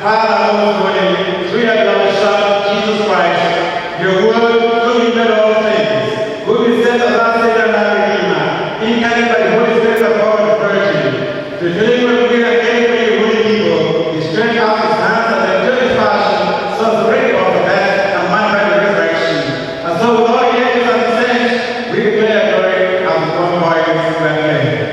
Father, most holy, sweet and loving Son, Jesus Christ, your word truly made all things. Who is sent as our Savior and our Redeemer, incarnate by the Holy Spirit of God, the Virgin, to deliver free and anybody holy people, he stretched out his hands and endured his passion, so the break of the death and man by the resurrection. And so with all the angels and the saints, we declare glory as the one voice proclaim.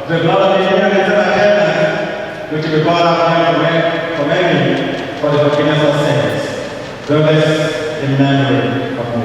The blood of the Lord is in my heaven, which will be poured out for many for the forgiveness of sins. Do this in memory of me.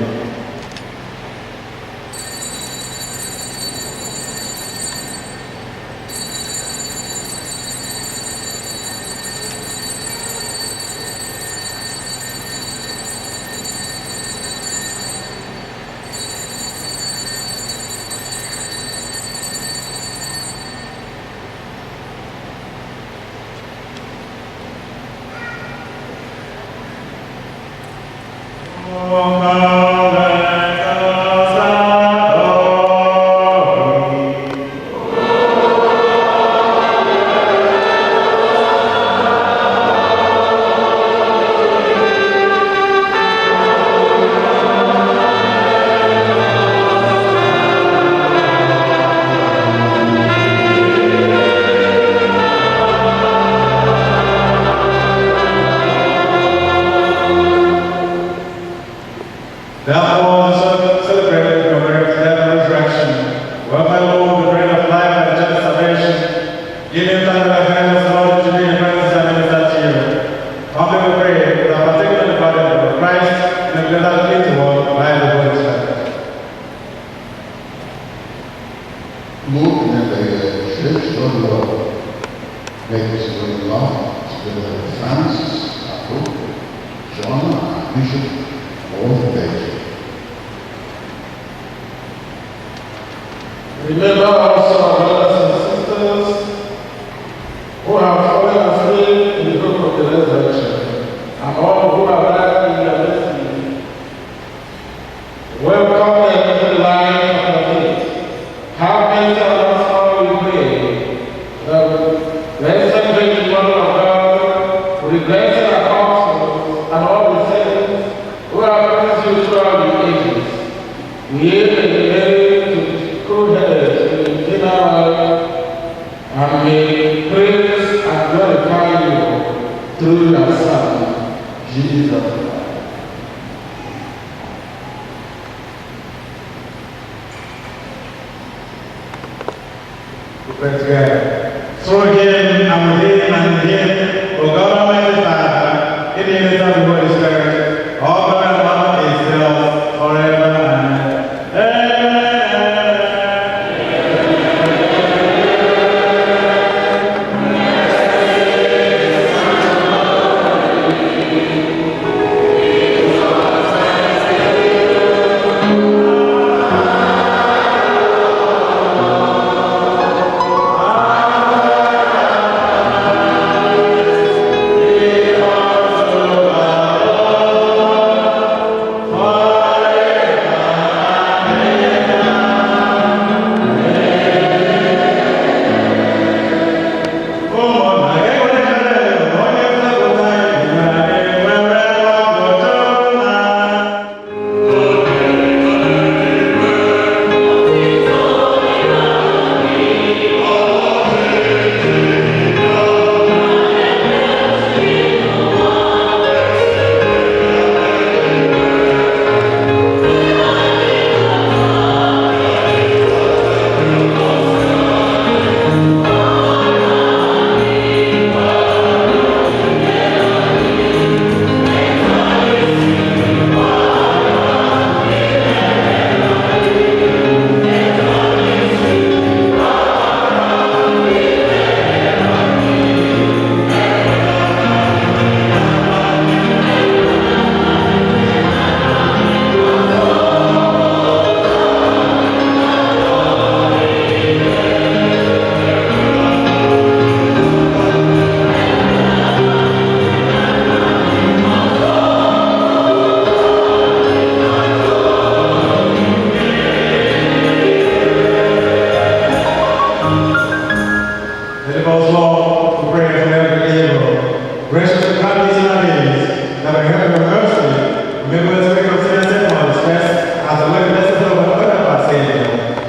Therefore, celebrate your death and resurrection, where my Lord, the reign of life and eternal salvation, giving thanks to the hands of Lord to be in presence and minister to you. Humbly we pray that partaking of the body of Christ may be gathered into one by the Holy Spirit. Move in the church of the Lord. Make us good Lord, Spirit of Francis, our Pope, John, Bishop of Beijing. Remember also our brothers and sisters who have fallen asleep in the hope of the resurrection, and all who are alive in the destiny. Welcome them to the life of the faith. Have mercy on us all, we pray. The blessed Virgin Mother of God, with the blessed apostles and all the saints who have blessed you throughout the ages, we aim and pray to true heads in our life, and may praise and glorify you through your Son, Jesus Christ. Let's go. So again, I'm within and within, O God Almighty Father, in the image of the Holy Spirit, all God and one itself, forever and ever.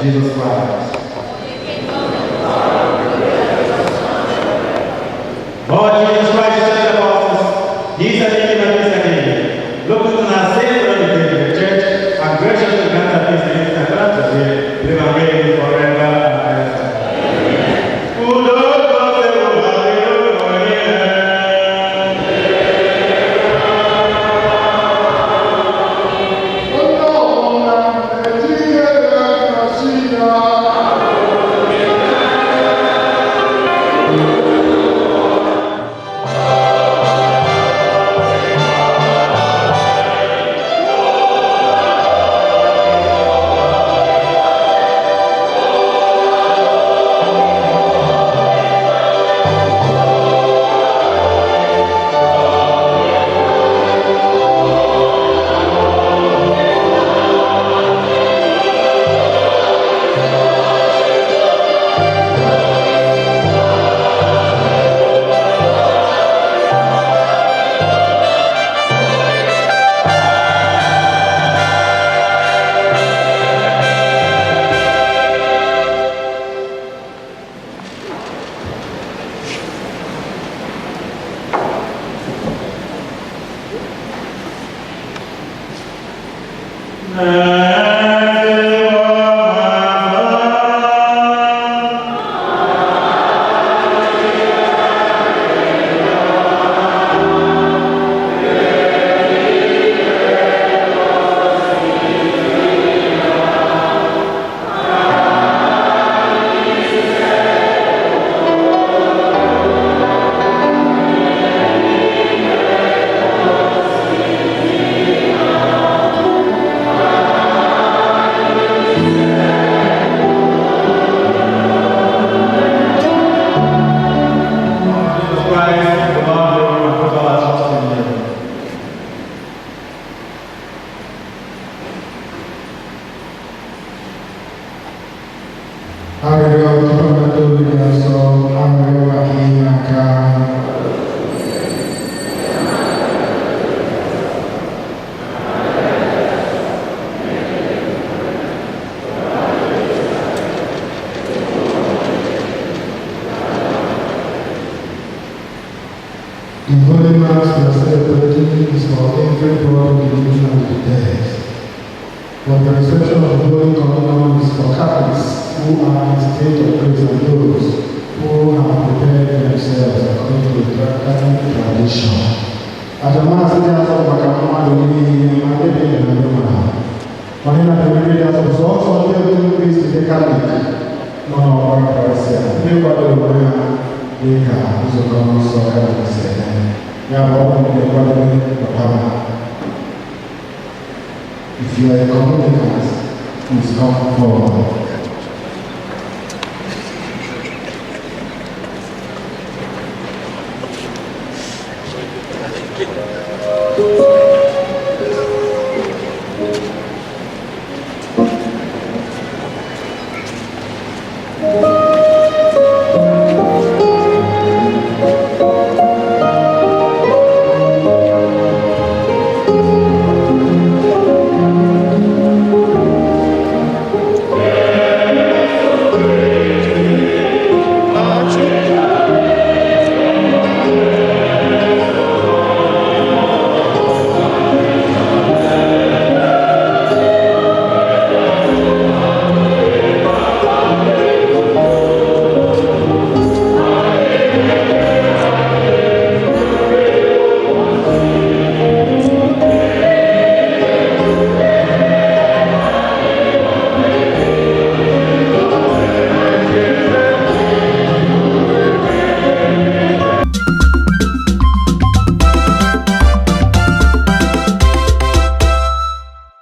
Jesus Christ. Lord Jesus Christ, said the apostles, He said, look into our Savior the church, and graciously grant us peace and instant grant here, live and reign forever and ever. administration of the Holy Communion is for Catholics who are in state of grace and those who have prepared themselves according to the Catholic tradition. Además, se hace para camar y mantener en la luna. Manera de vivir a los ojos de un Cristo de Catholic. No, para parecer. Yo cuando lo voy a llegar, uso como soy a la escena. Ya vamos a ver cuál es la palabra. If you are a communicant, please come forward.